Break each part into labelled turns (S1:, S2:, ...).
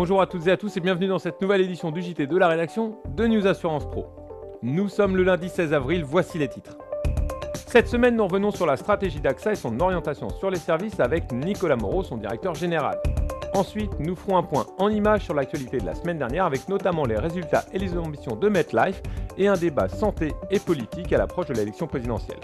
S1: Bonjour à toutes et à tous et bienvenue dans cette nouvelle édition du JT de la rédaction de News Assurance Pro. Nous sommes le lundi 16 avril, voici les titres. Cette semaine, nous revenons sur la stratégie d'AXA et son orientation sur les services avec Nicolas Moreau, son directeur général. Ensuite, nous ferons un point en images sur l'actualité de la semaine dernière avec notamment les résultats et les ambitions de MetLife et un débat santé et politique à l'approche de l'élection présidentielle.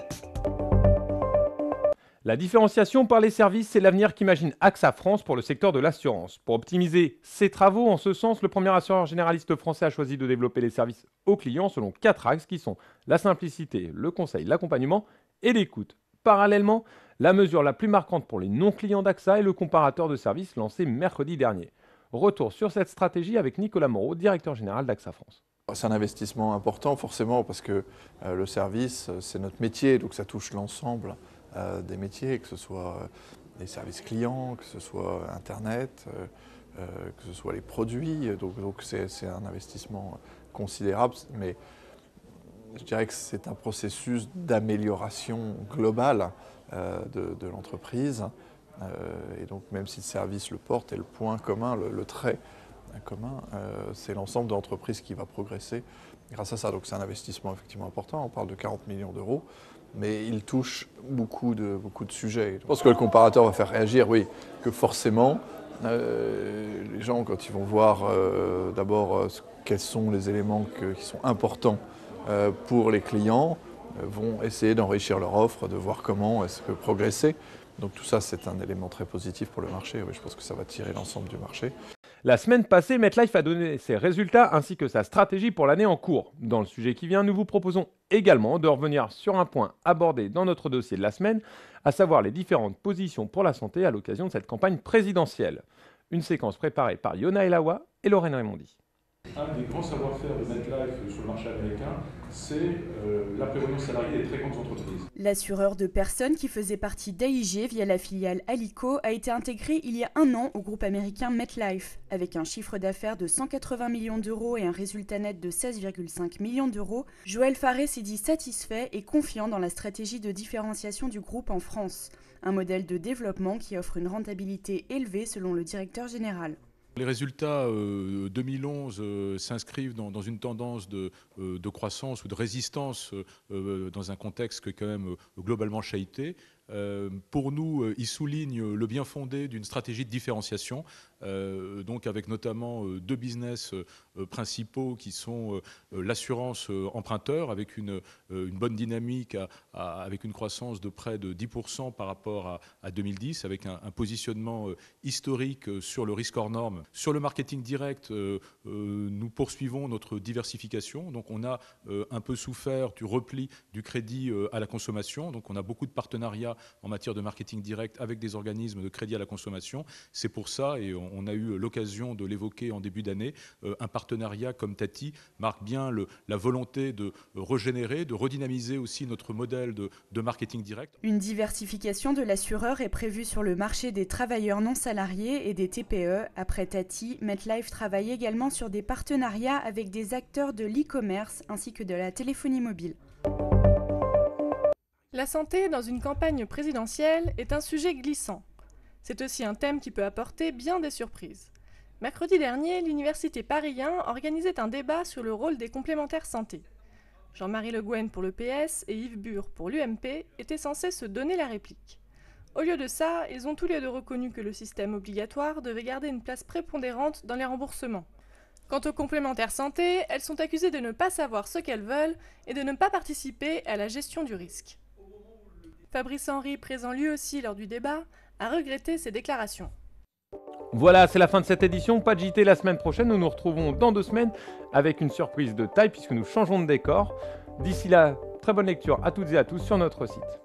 S1: La différenciation par les services, c'est l'avenir qu'imagine AXA France pour le secteur de l'assurance. Pour optimiser ses travaux, en ce sens, le premier assureur généraliste français a choisi de développer les services aux clients selon 4 axes qui sont la simplicité, le conseil, l'accompagnement et l'écoute. Parallèlement, la mesure la plus marquante pour les non-clients d'AXA est le comparateur de services lancé mercredi dernier. Retour sur cette stratégie avec Nicolas Moreau, directeur général d'AXA France.
S2: C'est un investissement important forcément parce que le service, c'est notre métier, donc ça touche l'ensemble des métiers, que ce soit les services clients, que ce soit Internet, que ce soit les produits. Donc c'est un investissement considérable, mais je dirais que c'est un processus d'amélioration globale de l'entreprise. Et donc même si le service le porte et le point commun, le trait commun, c'est l'ensemble de l'entreprise qui va progresser grâce à ça. Donc c'est un investissement effectivement important, on parle de 40 millions d'euros. Mais il touche beaucoup de sujets. Je pense que le comparateur va faire réagir, oui, que forcément, les gens, quand ils vont voir d'abord quels sont les éléments qui sont importants pour les clients, vont essayer d'enrichir leur offre, de voir comment est-ce que progresser. Donc tout ça, c'est un élément très positif pour le marché. Oui, je pense que ça va tirer l'ensemble du marché.
S1: La semaine passée, MetLife a donné ses résultats ainsi que sa stratégie pour l'année en cours. Dans le sujet qui vient, nous vous proposons également de revenir sur un point abordé dans notre dossier de la semaine, à savoir les différentes positions pour la santé à l'occasion de cette campagne présidentielle. Une séquence préparée par Yona Elawa et Lorraine Raimondi.
S3: Un des grands savoir-faire de MetLife sur le marché américain, c'est la prévoyance salariée des très grandes entreprises.
S4: L'assureur de personnes qui faisait partie d'AIG via la filiale Alico a été intégré il y a 1 an au groupe américain MetLife. Avec un chiffre d'affaires de 180 millions d'euros et un résultat net de 16,5 millions d'euros, Joël Farré s'est dit satisfait et confiant dans la stratégie de différenciation du groupe en France. Un modèle de développement qui offre une rentabilité élevée selon le directeur général.
S5: Les résultats 2011 s'inscrivent dans une tendance de croissance ou de résistance dans un contexte qui est quand même globalement chahuté. Pour nous, il souligne le bien fondé d'une stratégie de différenciation, donc avec notamment 2 business principaux qui sont l'assurance emprunteur avec une bonne dynamique, avec une croissance de près de 10% par rapport à 2010, avec un positionnement historique sur le risque hors norme. Sur le marketing direct, nous poursuivons notre diversification. Donc on a un peu souffert du repli du crédit à la consommation. Donc on a beaucoup de partenariats en matière de marketing direct avec des organismes de crédit à la consommation. C'est pour ça, et on a eu l'occasion de l'évoquer en début d'année, un partenariat comme Tati marque bien la volonté de régénérer, de redynamiser aussi notre modèle de marketing direct.
S4: Une diversification de l'assureur est prévue sur le marché des travailleurs non salariés et des TPE. Après Tati, MetLife travaille également sur des partenariats avec des acteurs de l'e-commerce ainsi que de la téléphonie mobile.
S6: La santé dans une campagne présidentielle est un sujet glissant. C'est aussi un thème qui peut apporter bien des surprises. Mercredi dernier, l'université Paris 1 organisait un débat sur le rôle des complémentaires santé. Jean-Marie Le Guen pour le PS et Yves Bure pour l'UMP étaient censés se donner la réplique. Au lieu de ça, ils ont tous les deux reconnu que le système obligatoire devait garder une place prépondérante dans les remboursements. Quant aux complémentaires santé, elles sont accusées de ne pas savoir ce qu'elles veulent et de ne pas participer à la gestion du risque. Fabrice Henry, présent lui aussi lors du débat, a regretté ces déclarations.
S1: Voilà, c'est la fin de cette édition. Pas de JT la semaine prochaine. Nous nous retrouvons dans 2 semaines avec une surprise de taille puisque nous changeons de décor. D'ici là, très bonne lecture à toutes et à tous sur notre site.